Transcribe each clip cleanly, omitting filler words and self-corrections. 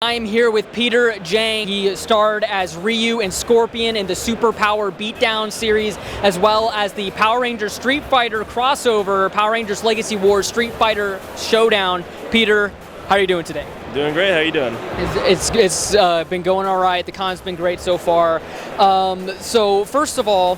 I'm here with Peter Jang. He starred as Ryu and Scorpion in the Superpower Beatdown series, as well as the Power Rangers Street Fighter crossover, Power Rangers Legacy Wars Street Fighter Showdown. Peter, how are you doing today? Doing great. How are you doing? It's been going all right. The con's been great so far. So first of all,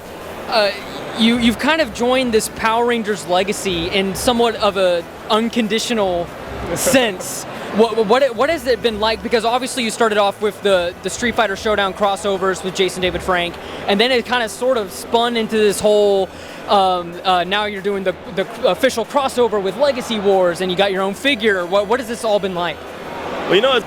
you've kind of joined this Power Rangers legacy in somewhat of a unconditional sense. What has it been like? Because obviously you started off with the Street Fighter Showdown crossovers with Jason David Frank, and then it kind of sort of spun into this whole. Now you're doing the official crossover with Legacy Wars, and you got your own figure. What has this all been like? Well, you know, it's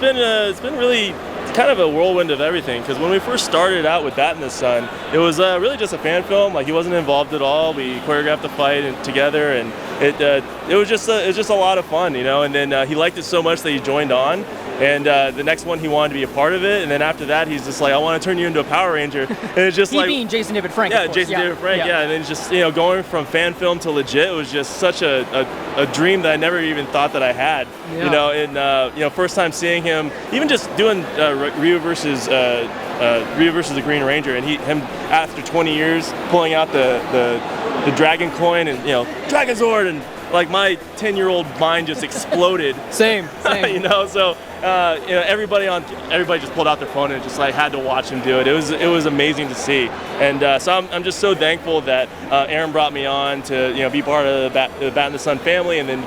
been really kind of a whirlwind of everything, because when we first started out with Bat in the Sun, it was really just a fan film. Like, he wasn't involved at all. We choreographed the fight together, and it was just a lot of fun, you know. And then he liked it so much that he joined on, and the next one he wanted to be a part of it. And then after that, he's just like, I want to turn you into a Power Ranger. And it's just he being Jason David Frank. Yeah, Jason David Frank. Yeah, and then just, you know, going from fan film to legit, it was just such a dream that I never even thought that I had. Yeah. You know, and you know, first time seeing him, even just doing Ryu versus the Green Ranger, and him after 20 years pulling out the Dragon Coin and, you know, Dragon Zord, and like my 10-year-old mind just exploded. Same. You know, so you know, everybody just pulled out their phone and just like had to watch him do it. It was amazing to see, and so I'm just so thankful that Aaron brought me on to, you know, be part of the Bat in the Sun family, and then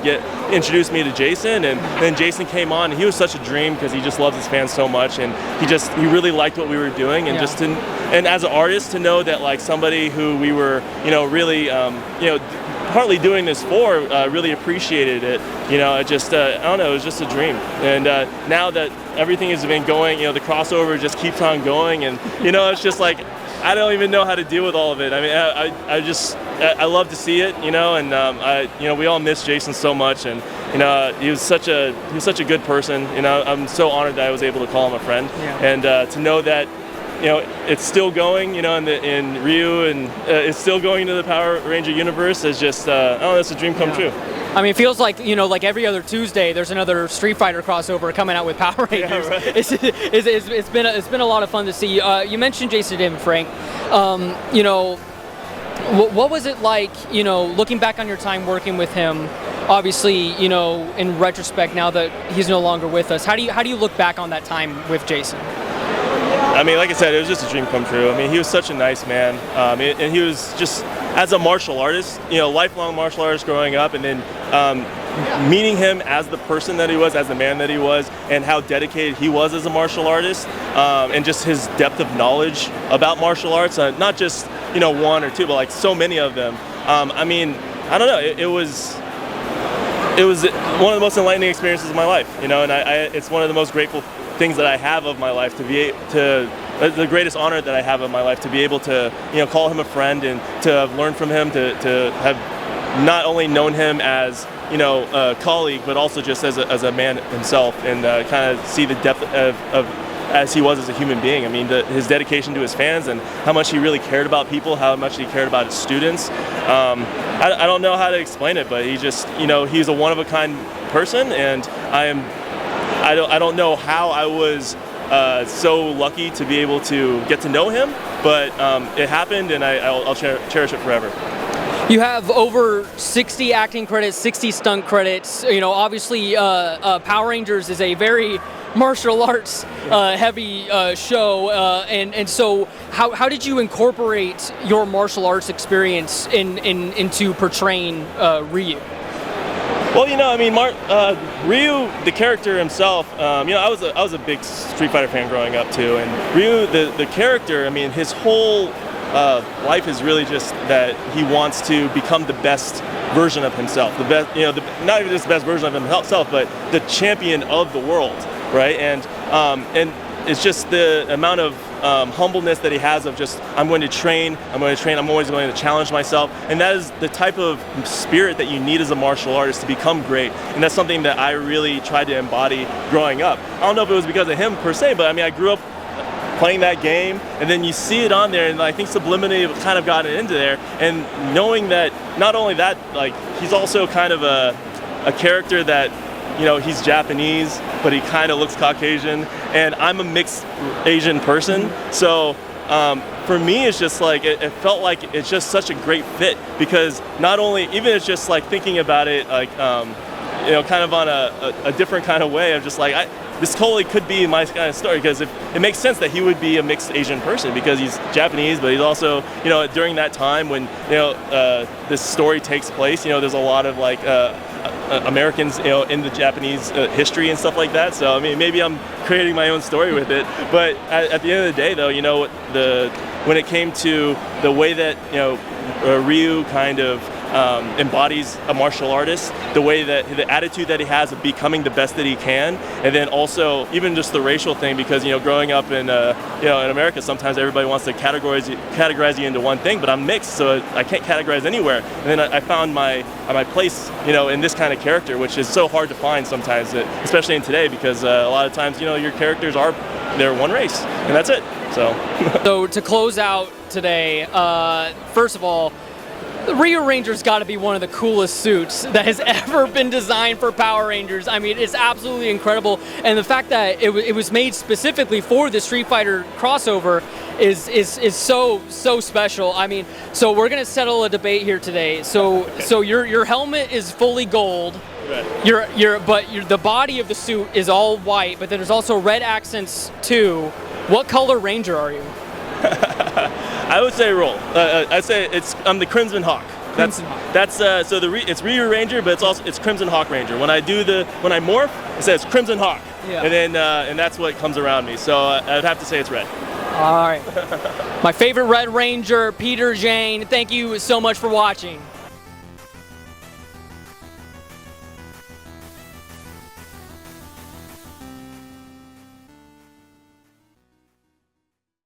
introduced me to Jason, and then Jason came on, and he was such a dream because he just loves his fans so much, and he really liked what we were doing, and and as an artist to know that like somebody who we were, you know, really you know, partly doing this for, really appreciated it. You know, it just, I don't know, it was just a dream. And now that everything has been going, you know, the crossover just keeps on going, and, you know, it's just like, I don't even know how to deal with all of it. I mean, I love to see it, you know, and you know, we all miss Jason so much, and, you know, he was such a good person. You know, I'm so honored that I was able to call him a friend, and to know that, you know, it's still going, you know, in Ryu, and it's still going into the Power Ranger universe. It's just, oh, it's a dream come true. I mean, it feels like, you know, like every other Tuesday, there's another Street Fighter crossover coming out with Power Rangers. Yeah, right. It's been a lot of fun to see. You mentioned Jason David Frank. You know, what was it like, you know, looking back on your time working with him? Obviously, you know, in retrospect, now that he's no longer with us, how do you look back on that time with Jason? I mean, like I said, it was just a dream come true. I mean, he was such a nice man, and he was just, as a martial artist, you know, lifelong martial artist growing up, and then meeting him as the person that he was, as the man that he was, and how dedicated he was as a martial artist, and just his depth of knowledge about martial arts, not just, you know, one or two, but like so many of them. I mean, I don't know, it was one of the most enlightening experiences of my life, you know, and it's one of the most grateful things that I have of my life, the greatest honor that I have of my life, to be able to, you know, call him a friend, and to have learned from him, to have not only known him as, you know, a colleague, but also just as a man himself, and kind of see the depth of as he was as a human being. I mean, his dedication to his fans, and how much he really cared about people, how much he cared about his students. I don't know how to explain it, but he just, you know, he's a one-of-a-kind person, and I don't know how I was so lucky to be able to get to know him, but it happened, and I'll cherish it forever. You have over 60 acting credits, 60 stunt credits. You know, obviously, Power Rangers is a very martial arts heavy show, and so how did you incorporate your martial arts experience into portraying Ryu? Well, you know, I mean, Ryu, the character himself, you know, I was a big Street Fighter fan growing up too, and Ryu, the character, I mean, his whole life is really just that he wants to become the best version of himself, the best, you know, not even just the best version of himself, but the champion of the world, right? And it's just the amount of humbleness that he has of just, I'm going to train, I'm always going to challenge myself. And that is the type of spirit that you need as a martial artist to become great. And that's something that I really tried to embody growing up. I don't know if it was because of him per se, but I mean, I grew up playing that game, and then you see it on there, and I think subliminally kind of gotten into there, and knowing that not only that, like, he's also kind of a character that he's Japanese, but he kind of looks Caucasian, and I'm a mixed Asian person, so. For me, it's just like it felt like it's just such a great fit, because not only, even it's just like thinking about it like kind of on a different kind of way of just like this totally could be my kind of story, because it makes sense that he would be a mixed Asian person because he's Japanese, but he's also during that time when this story takes place, there's a lot of like Americans in the Japanese history and stuff like that. So I mean, maybe I'm creating my own story with it, but at the end of the day, though, when it came to the way that Ryu kind of embodies a martial artist, the way that the attitude that he has of becoming the best that he can, and then also even just the racial thing, because growing up in in America, sometimes everybody wants to categorize you into one thing, but I'm mixed, so I can't categorize anywhere. And then I found my place in this kind of character, which is so hard to find sometimes, especially in today, because a lot of times your characters they're one race, and that's it. So to close out today, first of all, the Ryu Ranger's got to be one of the coolest suits that has ever been designed for Power Rangers. I mean, it's absolutely incredible, and the fact that it was made specifically for the Street Fighter crossover is so special. I mean, so we're gonna settle a debate here today. So your helmet is fully gold. Right. The body of the suit is all white, but then there's also red accents too. What color Ranger are you? I would say roll. I'd say I'm the Crimson Hawk. It's Ryu Ranger, but it's Crimson Hawk Ranger. When I morph, it says Crimson Hawk, and then and that's what comes around me. So I'd have to say it's red. All right. My favorite Red Ranger, Peter Jang. Thank you so much for watching.